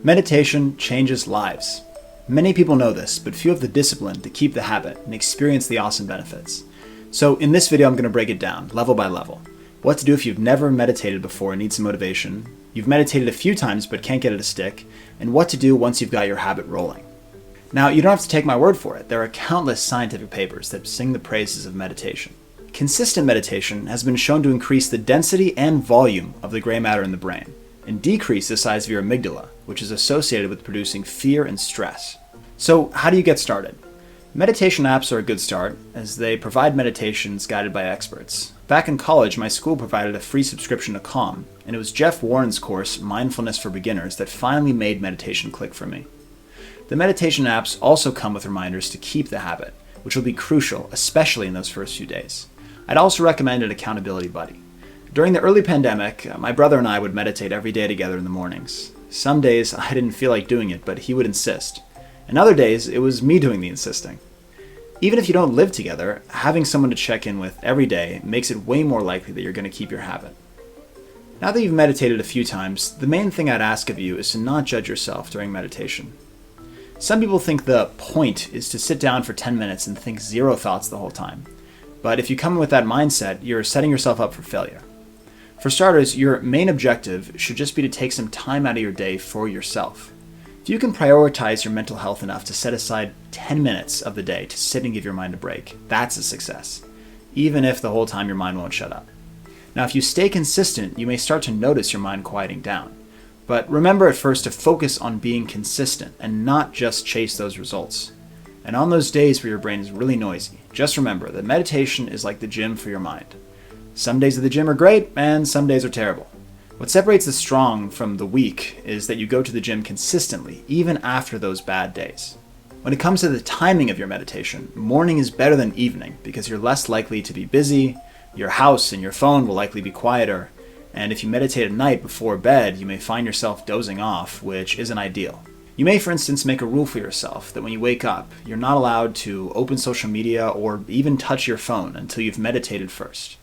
Meditation changes lives. Many people know this, but few have the discipline to keep the habit and experience the awesome benefits. So in this video, I'm going to break it down, level by level. What to do if you've never meditated before and need some motivation, you've meditated a few times but can't get it to stick, and what to do once you've got your habit rolling. Now, you don't have to take my word for it. There are countless scientific papers that sing the praises of meditation. Consistent meditation has been shown to increase the density and volume of the gray matter in the brain, and decrease the size of your amygdala, which is associated with producing fear and stress. So how do you get started? Meditation apps are a good start, as they provide meditations guided by experts. Back in college, my school provided a free subscription to Calm, and it was Jeff Warren's course, Mindfulness for Beginners, that finally made meditation click for me. The meditation apps also come with reminders to keep the habit, which will be crucial, especially in those first few days. I'd also recommend an accountability buddy. During the early pandemic, my brother and I would meditate every day together in the mornings. Some days I didn't feel like doing it, but he would insist. And other days, it was me doing the insisting. Even if you don't live together, having someone to check in with every day makes it way more likely that you're going to keep your habit. Now that you've meditated a few times, the main thing I'd ask of you is to not judge yourself during meditation. Some people think the point is to sit down for 10 minutes and think zero thoughts the whole time. But if you come in with that mindset, you're setting yourself up for failure. For starters, your main objective should just be to take some time out of your day for yourself. If you can prioritize your mental health enough to set aside 10 minutes of the day to sit and give your mind a break, that's a success, even if the whole time your mind won't shut up. Now, if you stay consistent, you may start to notice your mind quieting down. But remember at first to focus on being consistent and not just chase those results. And on those days where your brain is really noisy, just remember that meditation is like the gym for your mind. Some days of the gym are great, and some days are terrible. What separates the strong from the weak is that you go to the gym consistently, even after those bad days. When it comes to the timing of your meditation, morning is better than evening because you're less likely to be busy, your house and your phone will likely be quieter, and if you meditate at night before bed, you may find yourself dozing off, which isn't ideal. You may, for instance, make a rule for yourself that when you wake up, you're not allowed to open social media or even touch your phone until you've meditated first.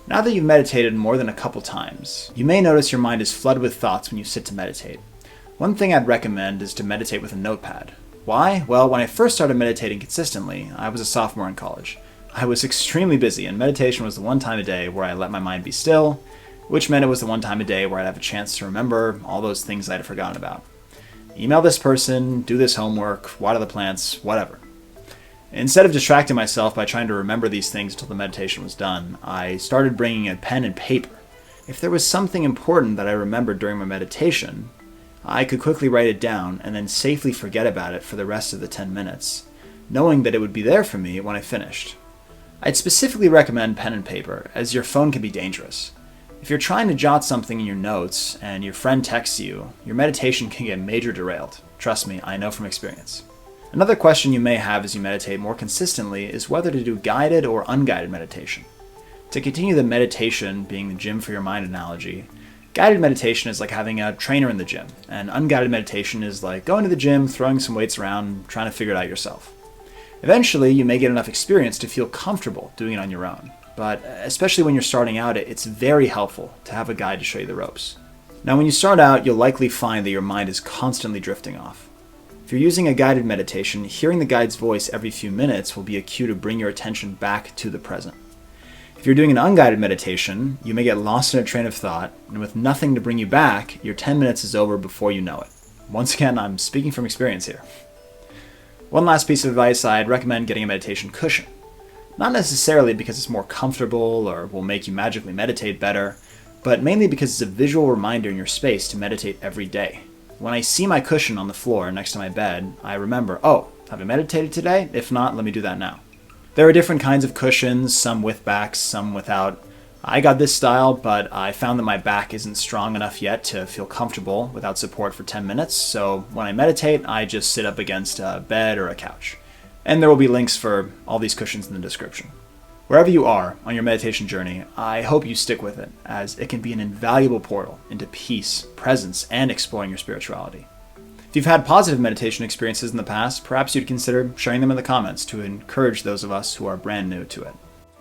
Now that you've meditated more than a couple times, you may notice your mind is flooded with thoughts when you sit to meditate. One thing I'd recommend is to meditate with a notepad. Why? Well, when I first started meditating consistently, I was a sophomore in college. I was extremely busy, and meditation was the one time a day where I let my mind be still, which meant it was the one time a day where I'd have a chance to remember all those things I'd forgotten about. Email this person, do this homework, water the plants, whatever. Instead of distracting myself by trying to remember these things until the meditation was done, I started bringing a pen and paper. If there was something important that I remembered during my meditation, I could quickly write it down and then safely forget about it for the rest of the 10 minutes, knowing that it would be there for me when I finished. I'd specifically recommend pen and paper, as your phone can be dangerous. If you're trying to jot something in your notes and your friend texts you, your meditation can get major derailed. Trust me, I know from experience. Another question you may have as you meditate more consistently is whether to do guided or unguided meditation. To continue the meditation being the gym for your mind analogy, guided meditation is like having a trainer in the gym, and unguided meditation is like going to the gym, throwing some weights around, trying to figure it out yourself. Eventually, you may get enough experience to feel comfortable doing it on your own. But especially when you're starting out, it's very helpful to have a guide to show you the ropes. Now, when you start out, you'll likely find that your mind is constantly drifting off. If you're using a guided meditation, hearing the guide's voice every few minutes will be a cue to bring your attention back to the present. If you're doing an unguided meditation, you may get lost in a train of thought, and with nothing to bring you back, your 10 minutes is over before you know it. Once again, I'm speaking from experience here. One last piece of advice, I'd recommend getting a meditation cushion. Not necessarily because it's more comfortable or will make you magically meditate better, but mainly because it's a visual reminder in your space to meditate every day. When I see my cushion on the floor next to my bed, I remember, oh, have I meditated today? If not, let me do that now. There are different kinds of cushions, some with backs, some without. I got this style, but I found that my back isn't strong enough yet to feel comfortable without support for 10 minutes, so when I meditate, I just sit up against a bed or a couch. And there will be links for all these cushions in the description. Wherever you are on your meditation journey, I hope you stick with it, as it can be an invaluable portal into peace, presence, and exploring your spirituality. If you've had positive meditation experiences in the past, perhaps you'd consider sharing them in the comments to encourage those of us who are brand new to it.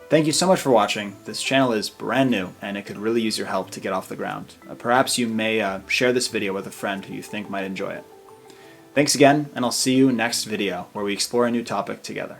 Thank you so much for watching. This channel is brand new and it could really use your help to get off the ground. Perhaps you may share this video with a friend who you think might enjoy it. Thanks again, and I'll see you next video where we explore a new topic together.